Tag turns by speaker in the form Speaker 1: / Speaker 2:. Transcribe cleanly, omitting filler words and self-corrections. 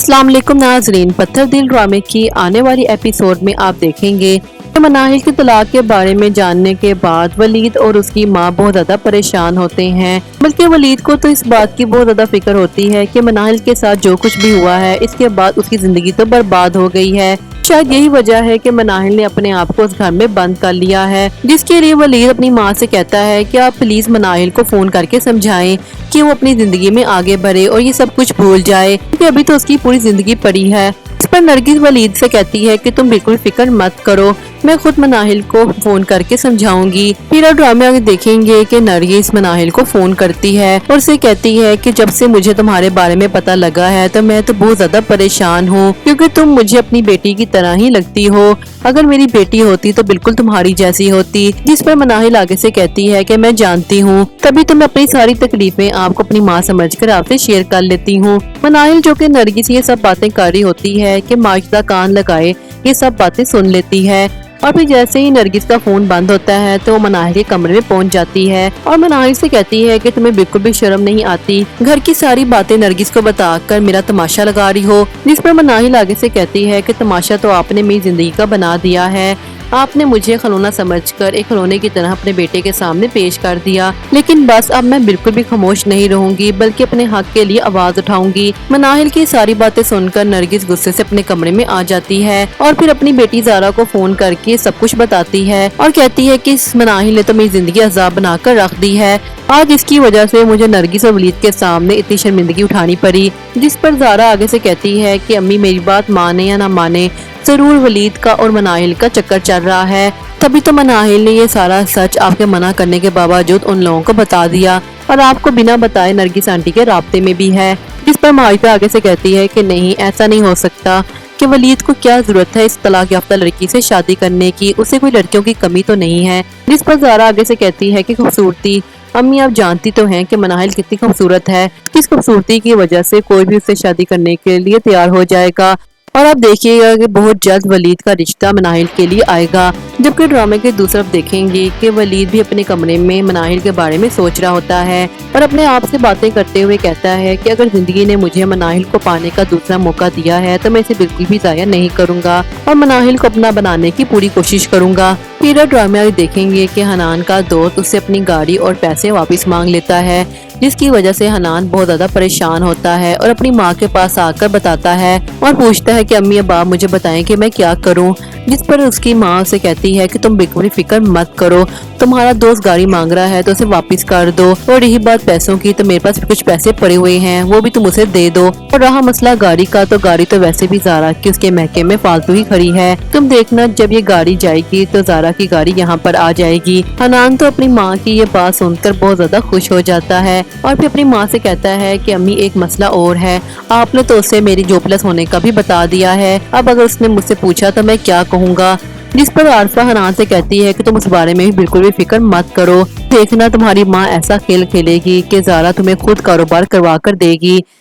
Speaker 1: अस्सलाम वालेकुम नाजरीन, पत्थर दिल ड्रामे की आने वाली एपिसोड में आप देखेंगे कि मनाहिल की तलाक के बारे में जानने के बाद वलीद और उसकी माँ बहुत ज्यादा परेशान होते हैं। बल्कि वलीद को तो इस बात की बहुत ज्यादा फिक्र होती है कि मनाहिल के साथ जो कुछ भी हुआ है इसके बाद उसकी जिंदगी तो बर्बाद हो गई है। शायद यही वजह है कि मनाहिल ने अपने आप को उस घर में बंद कर लिया है, जिसके लिए वलीद अपनी माँ से कहता है कि आप प्लीज मनाहिल को फोन करके समझाएं कि वो अपनी जिंदगी में आगे बढ़े और ये सब कुछ भूल जाए, क्योंकि अभी तो उसकी पूरी जिंदगी पड़ी है। इस पर नरगिस वलीद से कहती है कि तुम बिल्कुल फिक्र मत करो, मैं खुद मनाहिल को फोन करके समझाऊंगी। फिर आप ड्रामे आगे देखेंगे कि नरगिस मनाहिल को फोन करती है और उसे कहती है कि जब से मुझे तुम्हारे बारे में पता लगा है तो मैं तो बहुत ज्यादा परेशान हूँ, क्योंकि तुम मुझे अपनी बेटी की तरह ही लगती हो। अगर मेरी बेटी होती तो बिल्कुल तुम्हारी जैसी होती। जिस पर मनाहिल आगे से कहती है कि मैं जानती हूँ, तभी तो मैं अपनी सारी तकलीफें आपको अपनी माँ समझकर आपसे शेयर कर लेती हूँ। मनाहिल जो कि नरगिस ये सब बातें कर रही होती है कि माजिदा कान लगाए ये सब बातें सुन लेती है। और फिर जैसे ही नरगिस का फोन बंद होता है तो मनाहिल के कमरे में पहुंच जाती है और मनाहिल से कहती है कि तुम्हें बिल्कुल भी शर्म नहीं आती, घर की सारी बातें नरगिस को बताकर मेरा तमाशा लगा रही हो। जिस पर मनाहिल आगे से कहती है कि तमाशा तो आपने मेरी जिंदगी का बना दिया है, आपने मुझे खिलौना समझकर एक खिलौने की तरह अपने बेटे के सामने पेश कर दिया, लेकिन बस अब मैं बिल्कुल भी खामोश नहीं रहूंगी बल्कि अपने हक के लिए आवाज उठाऊंगी। मनाहिल की सारी बातें सुनकर नरगिस गुस्से से अपने कमरे में आ जाती है और फिर अपनी बेटी ज़ारा को फोन करके सब कुछ बताती है और कहती है कि इस मनाहिल ने तो मेरी जिंदगी अजाब बनाकर रख दी है। आज इसकी वजह से मुझे नरगिस और वलीद के सामने इतनी शर्मिंदगी उठानी पड़ी। जिस पर ज़ारा आगे से कहती है कि अम्मी मेरी बात माने या ना माने, जरूर वलीद का और मनाहिल का चक्कर चल रहा है, तभी तो मनाहिल ने ये सारा सच आपके मना करने के बावजूद उन लोगों को बता दिया और आपको बिना बताए नरगिस आंटी के राब्ते में भी है। जिस पर माजिदा आगे से कहती है कि नहीं, ऐसा नहीं हो सकता, कि वलीद को क्या जरूरत है इस तलाक याफ्ता लड़की से शादी करने की, उसे कोई लड़कियों की कमी तो नहीं है। जिस पर ज़ारा आगे से कहती है कि खूबसूरती, अम्मी आप जानती तो हैं कि मनाहिल कितनी खूबसूरत है, किस खूबसूरती की वजह से कोई भी उससे शादी करने के लिए तैयार हो जाएगा और आप देखिएगा कि बहुत जल्द वलीद का रिश्ता मनाहिल के लिए आएगा। जबकि ड्रामे के दूसरी तरफ देखेंगे कि वलीद भी अपने कमरे में मनाहिल के बारे में सोच रहा होता है और अपने आप से बातें करते हुए कहता है कि अगर जिंदगी ने मुझे मनाहिल को पाने का दूसरा मौका दिया है तो मैं इसे बिल्कुल भी जाया नहीं करूंगा और मनाहिल को अपना बनाने की पूरी कोशिश करूंगा। फिर ड्रामे में देखेंगे कि हनान का दोस्त उससे अपनी गाड़ी और पैसे वापस मांग लेता है, जिसकी वजह से हनान बहुत ज्यादा परेशान होता है और अपनी माँ के पास आकर बताता है और पूछता है कि अम्मी अब आप मुझे बताएं कि मैं क्या करूं। जिस पर उसकी माँ उसे कहती है कि तुम बिल्कुल फिक्र मत करो, तुम्हारा दोस्त गाड़ी मांग रहा है तो उसे वापस कर दो, और रही बात पैसों की तो मेरे पास कुछ पैसे पड़े हुए हैं वो भी तुम उसे दे दो, और रहा मसला गाड़ी का तो गाड़ी तो वैसे भी ज़ारा की उसके महके में फालतू ही खड़ी है, तुम देखना जब ये गाड़ी जाएगी तो ज़ारा की गाड़ी यहाँ पर आ जाएगी। हनान तो अपनी माँ की ये बात सुनकर बहुत ज्यादा खुश हो जाता है और फिर अपनी माँ से कहता है कि अम्मी एक मसला और है, आपने तो उसे मेरी जॉबलेस होने का भी बता दिया है, अब अगर उसने मुझसे पूछा तो मैं क्या कहूँगा। जिस पर आरफा हनान से कहती है कि तुम उस बारे में भी बिल्कुल भी फिक्र मत करो, देखना तुम्हारी माँ ऐसा खेल खेलेगी कि ज़ारा तुम्हें खुद कारोबार करवा कर देगी।